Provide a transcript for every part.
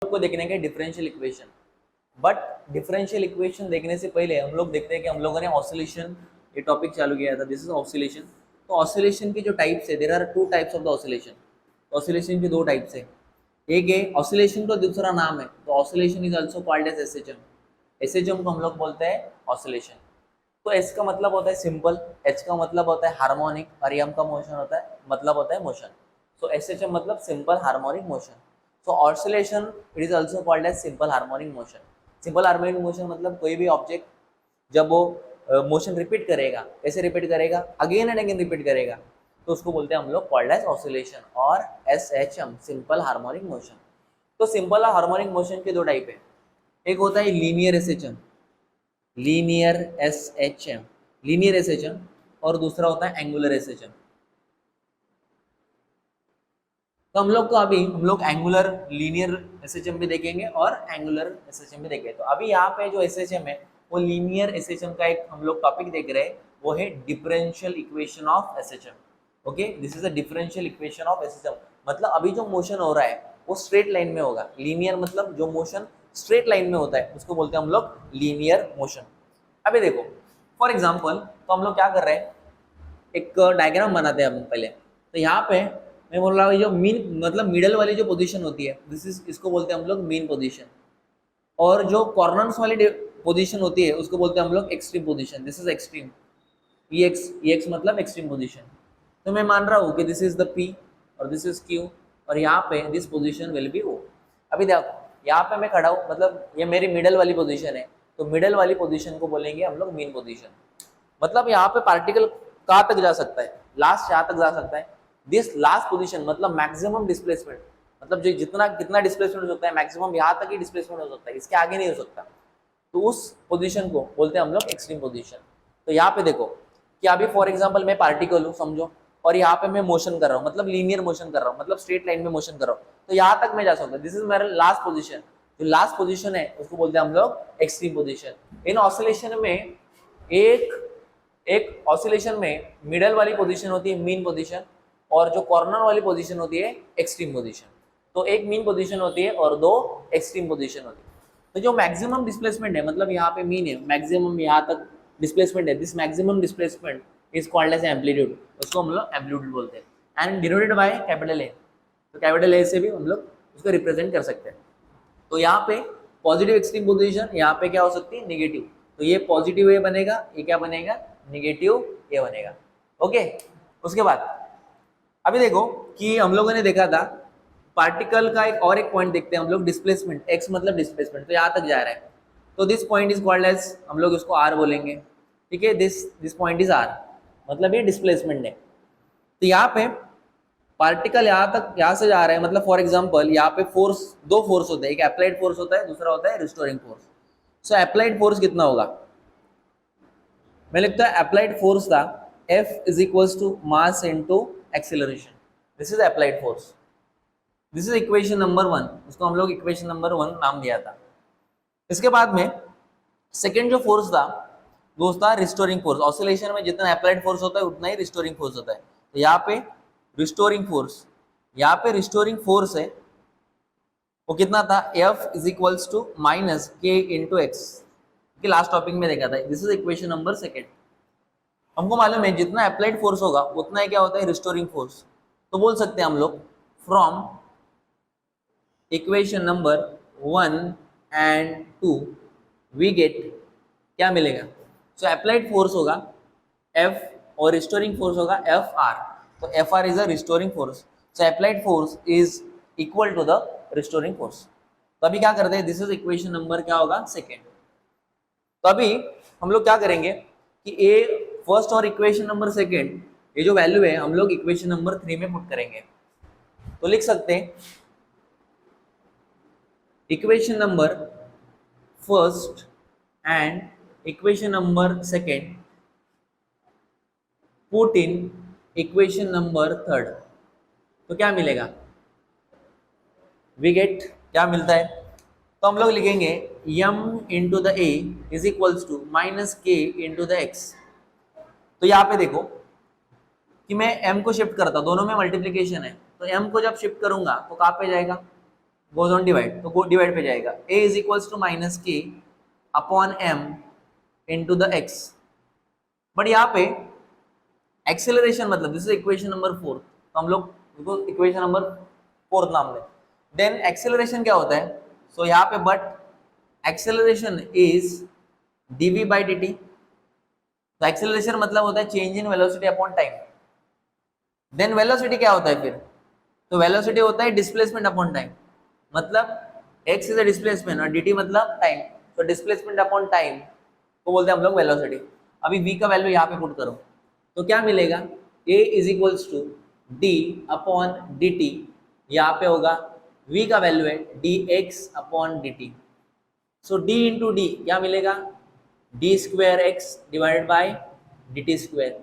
को देखने के differential equation, but differential equation देखने से पहले हम लोग देखते हैं कि हम लोगों ने ऑसिलेशन ये टॉपिक चालू किया था। This is oscillation. तो ऑसिलेशन के जो टाइप्स है, there are two types of the oscillation. Oscillation के दो टाइप्स है, एक है ऑसिलेशन का दूसरा नाम है, तो oscillation is also called as SHM. SHM को हम लोग बोलते हैं ऑसिलेशन। तो एस का मतलब होता है सिंपल, एच का मतलब होता है हार्मोनिक और एम का मोशन होता है मतलब होता है मोशन। सो एसएचएम मतलब simple harmonic motion. So oscillation it is also called as simple harmonic motion. Simple harmonic motion मतलब कोई भी ऑब्जेक्ट जब वो मोशन रिपीट करेगा, कैसे रिपीट करेगा, अगेन एंड अगेन रिपीट करेगा, तो उसको बोलते हैं हम लोग कॉल्ड एज ऑसिलेशन और एसएचएम सिंपल हार्मोनिक मोशन। तो सिंपल हार्मोनिक मोशन के दो टाइप है, एक होता है linear SHM, linear SHM, linear SHM, और दूसरा होता है एंगुलर एसएचएम। तो हम लोग एंगुलर लीनियर एसएचएम भी देखेंगे और एंगुलर एसएचएम भी देखेंगे। तो अभी यहाँ पे जो एसएचएम है वो लीनियर एसएचएम का एक हम लोग टॉपिक देख रहे हैं, वो है differential equation of SHM. Okay, this is a differential equation of SHM. मतलब अभी जो मोशन हो रहा है वो स्ट्रेट लाइन में होगा। लीनियर मतलब जो मोशन स्ट्रेट लाइन में होता है उसको बोलते हैं हम लोग लीनियर मोशन। अभी देखो फॉर एग्जाम्पल, तो हम लोग क्या कर रहे हैं, एक डायग्राम बनाते हैं हम पहले। तो यहाँ पे मैं बोल रहा हूँ जो मीन मतलब मिडल वाली जो पोजीशन होती है, दिस इज इसको बोलते हैं हम लोग मीन पोजीशन, और जो कॉर्नर्स वाली पोजीशन होती है उसको बोलते हैं हम लोग extreme position. This is extreme, E X मतलब एक्सट्रीम पोजीशन। तो मैं मान रहा हूँ कि दिस इज द पी और दिस इज क्यू, और यहाँ पे this position will be O. अभी देखो यहाँ पे मैं खड़ा हूँ, मतलब ये मेरी मिडल वाली पोजीशन है, तो मिडल वाली पोजीशन को बोलेंगे हम लोग मीन पोजीशन। मतलब यहाँ पे पार्टिकल कहाँ तक जा सकता है, लास्ट यहाँ तक जा सकता है। दिस लास्ट पोजीशन मतलब मैक्सिमम डिस्प्लेसमेंट, मतलब जो जितना कितना डिस्प्लेसमेंट हो सकता है मैक्सिमम यहाँ तक ही डिस्प्लेसमेंट हो सकता है, इसके आगे नहीं हो सकता। तो उस पोजीशन को बोलते हैं हम लोग एक्सट्रीम पोजीशन। तो यहाँ पे देखो कि अभी फॉर एग्जांपल मैं पार्टिकल हूँ समझो, और यहाँ पे मैं मोशन कर रहा हूँ, मतलब लीनियर मोशन कर रहा हूँ, मतलब स्ट्रेट लाइन में मोशन कर रहा हूँ, तो यहाँ तक मैं जा सकता हूँ। दिस इज मेरा लास्ट पोजीशन। जो लास्ट पोजीशन है उसको बोलते हैं हम लोग एक्सट्रीम पोजीशन। इन ऑसिलेशन में एक ऑसिलेशन में मिडल वाली पोजीशन होती है मीन पोजीशन, और जो कॉर्नर वाली पोजीशन होती है एक्सट्रीम पोजीशन। तो एक मीन पोजीशन होती है और दो एक्सट्रीम पोजीशन होती है। तो जो मैक्सिमम डिस्प्लेसमेंट है, मतलब यहाँ पे मीन है, मैक्सिमम यहाँ तक डिस्प्लेसमेंट है, this maximum displacement is called as amplitude, उसको हम लोग एम्पलीट्यूड बोलते हैं, and denoted by capital A. तो कैपिटल ए से भी हम लोग उसको रिप्रेजेंट कर सकते हैं। तो यहाँ पे पॉजिटिव एक्सट्रीम पोजीशन, यहाँ पे क्या हो सकती है नेगेटिव, तो ये पॉजिटिव ए बनेगा, ये क्या बनेगा नेगेटिव ए बनेगा। ओके, उसके बाद अभी देखो कि हम लोगों ने देखा था पार्टिकल का एक और एक पॉइंट देखते हैं हम लोग, डिस्प्लेसमेंट, एक्स मतलब डिस्प्लेसमेंट, तो यहाँ तक जा रहा है, तो this point is called as, हम लोग इसको आर बोलेंगे। ठीक है, दिस पॉइंट इज आर, मतलब ये डिस्प्लेसमेंट है। तो यहाँ पे पार्टिकल यहाँ तक यहाँ से जा रहा है, मतलब फॉर एग्जांपल यहाँ पे फोर्स, दो फोर्स होते हैं, एक अप्लाइड फोर्स होता है, दूसरा होता है restoring force. So applied force कितना होगा, मैं लिखता है अप्लाइड फोर्स था F is equals to mass into acceleration. This is applied force, this is equation number 1, उसको हम लोग इक्वेशन नंबर 1 नाम दिया था। इसके बाद में सेकेंड जो फोर्स था वो था रिस्टोरिंग फोर्स। ऑसिलेशन में जितना अप्लाइड फोर्स होता है उतना ही रिस्टोरिंग फोर्स होता है। तो यहाँ पे रिस्टोरिंग फोर्स, यहाँ पे रिस्टोरिंग फोर्स है वो कितना था, F is equals to minus के इंटू एक्स, कि लास्ट टॉपिक में देखा था। This is equation number 2। हमको मालूम है जितना अप्लाइड फोर्स होगा उतना ही क्या होता है रिस्टोरिंग फोर्स। तो बोल सकते हैं हम लोग from equation number 1 and 2 we get, क्या मिलेगा, सो अप्लाइड फोर्स होगा F और रिस्टोरिंग फोर्स होगा FR। तो FR is a restoring force, so applied force is equal to the restoring force. तो अभी क्या करते हैं, दिस इज इक्वेशन नंबर क्या होगा 2। तो अभी हम लोग क्या करेंगे कि ए फर्स्ट और इक्वेशन नंबर 2 ये जो वैल्यू है हम लोग इक्वेशन नंबर 3 में पुट करेंगे। तो लिख सकते हैं equation number first and equation number 2 put in equation number 3। तो क्या मिलेगा, वी गेट, क्या मिलता है, तो हम लोग लिखेंगे m into the a is equals to minus के इंटू द एक्स। तो यहाँ पे देखो कि मैं m को शिफ्ट करता, दोनों में मल्टीप्लीकेशन है, तो m को जब शिफ्ट करूंगा तो कहाँ पे जाएगा, गोज ऑन डिवाइड, तो डिवाइड पे जाएगा, a is equals to minus के upon m into the x। But यहाँ पे एक्सेलरेशन मतलब दिस इज इक्वेशन नंबर 4, तो हम लोग इसको इक्वेशन नंबर 4 नाम लें। देन एक्सेलरेशन क्या होता है, सो यहाँ पे but acceleration is dv by dt। तो एक्सेलरेशन मतलब होता है change in velocity upon time. Then velocity क्या होता है फिर, तो वेलोसिटी होता है डिस्प्लेसमेंट अपॉन टाइम, मतलब x इज अ डिस्प्लेसमेंट और dt मतलब टाइम, तो डिस्प्लेसमेंट अपॉन टाइम को बोलते हैं हम लोग वेलोसिटी। अभी v का वैल्यू यहाँ पे पुट करो तो क्या मिलेगा, a is equals to d upon dt, यहाँ पे होगा v का वैल्यू है dx upon dt, so d into d क्या मिलेगा, D square x divided by D T square.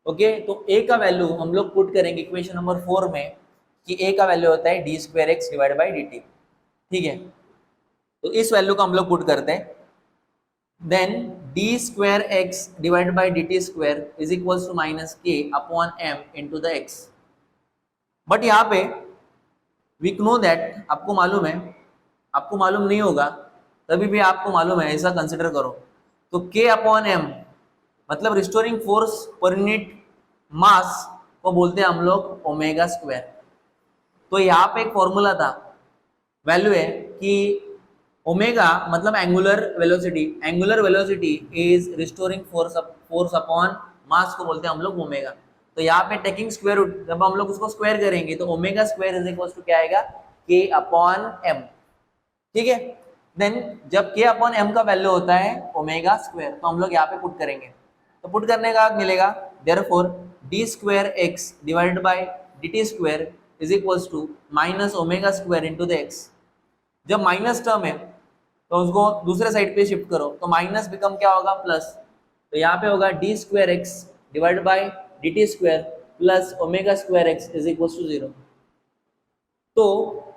Okay, तो a का वैल्यू हम लोग पुट करेंगे इक्वेशन नंबर 4 में कि a का वैल्यू होता है d square x divide by D T. ठीक है, तो इस वैल्यू को हम लोग पुट करते हैं, then D square x divide by D T square is equals to minus के upon M into the X. But यहाँ पे वी नो दैट, आपको मालूम है, आपको मालूम नहीं होगा तभी भी आपको मालूम है, ऐसा कंसिडर करो, तो k अपॉन m मतलब restoring force per unit mass को बोलते हैं हम लोग ओमेगा स्क्वायर। तो यहाँ पे एक फॉर्मूला था, वैल्यू है कि ओमेगा मतलब angular velocity, angular velocity is restoring force upon mass को बोलते हैं हम लोग ओमेगा। तो यहाँ पे टेकिंग स्क्वायर रूट, जब हम लोग उसको स्क्वायर करेंगे तो omega square is equal to क्या आएगा, k अपॉन m। ठीक है, देन जब k अपॉन m का वैल्यू होता है ओमेगा स्क्वायर, तो हम लोग यहाँ पे पुट करेंगे, तो पुट करने का मिलेगा therefore d square x divided by D T square is equals to minus omega square into the x. जब माइनस टर्म है तो उसको दूसरे साइड पे शिफ्ट करो तो माइनस बिकम क्या होगा, प्लस, तो यहाँ पे होगा d square x divide by D T square plus omega square x is equals to 0। तो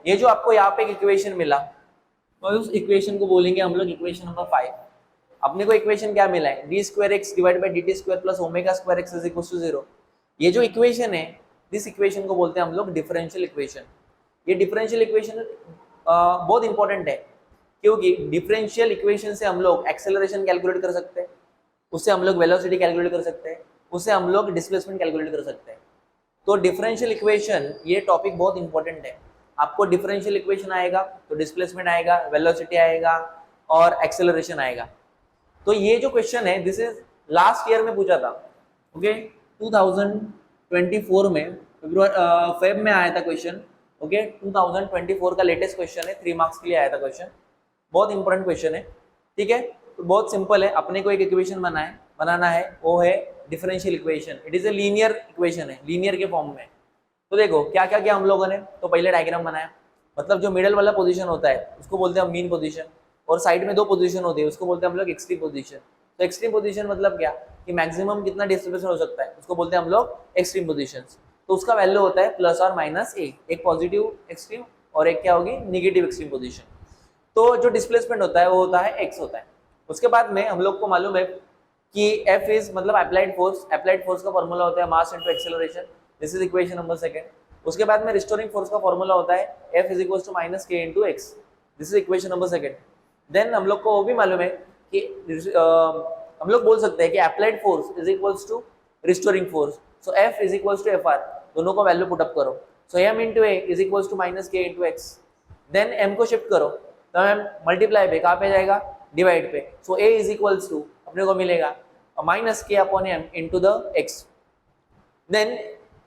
ये जो आपको यहाँ पे एक इक्वेशन मिला, तो उस इक्वेशन को बोलेंगे हम लोग इक्वेशन नंबर 5। अपने को इक्वेशन क्या मिला है, d square x divide by D T square plus omega square x is equal to 0। ये जो इक्वेशन है, दिस इक्वेशन को बोलते हैं हम लोग डिफरेंशियल इक्वेशन। ये डिफरेंशियल इक्वेशन बहुत इंपॉर्टेंट है, क्योंकि डिफरेंशियल इक्वेशन से हम लोग एक्सेलरेशन कैलकुलेट कर सकते हैं, उससे हम लोग वेलोसिटी कैलकुलेट कर सकते हैं, उससे हम लोग डिस्प्लेसमेंट कैलकुलेट कर सकते हैं। तो डिफरेंशियल इक्वेशन ये टॉपिक बहुत इंपॉर्टेंट है। आपको डिफरेंशियल इक्वेशन आएगा तो डिस्प्लेसमेंट आएगा, वेलोसिटी आएगा और एक्सेलरेशन आएगा। तो ये जो क्वेश्चन है दिस इज लास्ट ईयर में पूछा था, ओके 2024 में फेब में आया था क्वेश्चन। ओके 2024 का लेटेस्ट क्वेश्चन है, 3 मार्क्स के लिए आया था क्वेश्चन, बहुत इंपॉर्टेंट क्वेश्चन है। ठीक है, तो बहुत सिंपल है, अपने को एक इक्वेशन बनाना है, वो है differential equation. It is a linear equation है, लीनियर के फॉर्म में। तो देखो क्या क्या किया हम लोगों ने, तो पहले डायग्राम बनाया, मतलब जो मिडल वाला पोजीशन होता है उसको बोलते हैं हम मीन पोजीशन, और साइड में 2 पोजीशन होती है उसको बोलते हैं हम लोग एक्सट्रीम पोजीशन। तो एक्सट्रीम पोजीशन मतलब क्या, कि मैक्सिमम कितना डिस्ट्रीब्यूशन हो सकता है उसको बोलते हैं हम लोग एक्सट्रीम पोजीशन। तो उसका वैल्यू होता है प्लस और माइनस ए, एक पॉजिटिव एक्सट्रीम और एक क्या होगी नेगेटिव एक्सट्रीम पोजीशन। तो जो डिस्प्लेसमेंट होता है वो होता है एक्स होता है। उसके बाद में हम लोग को मालूम है कि एफ इज मतलब अप्लाइड फोर्स, अप्लाइड फोर्स का फॉर्मूला होता है मास into acceleration, this is equation number 2। उसके बाद में रिस्टोरिंग फोर्स का फॉर्मूला होता है F is equals to minus के into X, this is equation number 2। Then हम लोग को वो भी मालूम है कि हम लोग बोल सकते हैं कि applied force is equals to restoring force, so F is equals to F R, दोनों को वैल्यू पुट अप करो, so M into A is equals to minus के इंटू एक्स। देन एम को शिफ्ट करो तो एम मल्टीप्लाई पे कहाँ पे जाएगा, डिवाइड पे, so a is equals to अपने को मिलेगा माइनस के upon M into the x. Then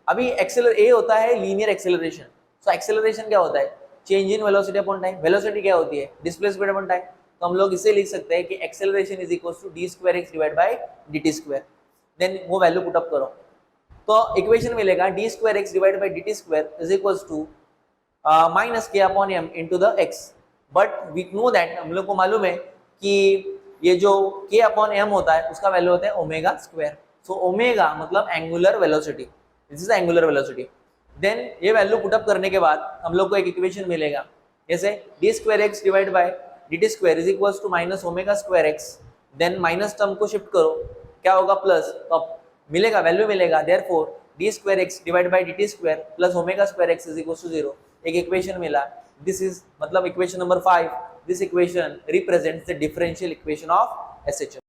अभी ए होता है लीनियर एक्सेलरेशन, सो एक्सेलरेशन क्या होता है, change in velocity upon time. Velocity क्या होती है, डिस्प्लेसमेंट अपॉन टाइम। तो हम लोग इसे लिख सकते हैं कि acceleration is equals to D square x divide by D T square. Then वो वैल्यू पुट अप करो तो इक्वेशन मिलेगा D square x divide by D T square is equals to minus के upon M into the X. But we know that, हम लोग को मालूम है कि ये जो k अपॉन m होता है उसका वैल्यू होता है ओमेगा स्क्वायर। सो ओमेगा मतलब angular velocity, this is angular velocity. Then ये वैल्यू पुट अप करने के बाद हम लोग को एक इक्वेशन मिलेगा, जैसे d square x divide by D T square is equals to minus omega square x. Then minus term को शिफ्ट करो, क्या होगा प्लस, तो मिलेगा वैल्यू मिलेगा therefore d square x divide by D T square plus omega square x is equals to 0। एक equation मिला। This is मतलब equation number 5, this equation represents the differential equation of SHF.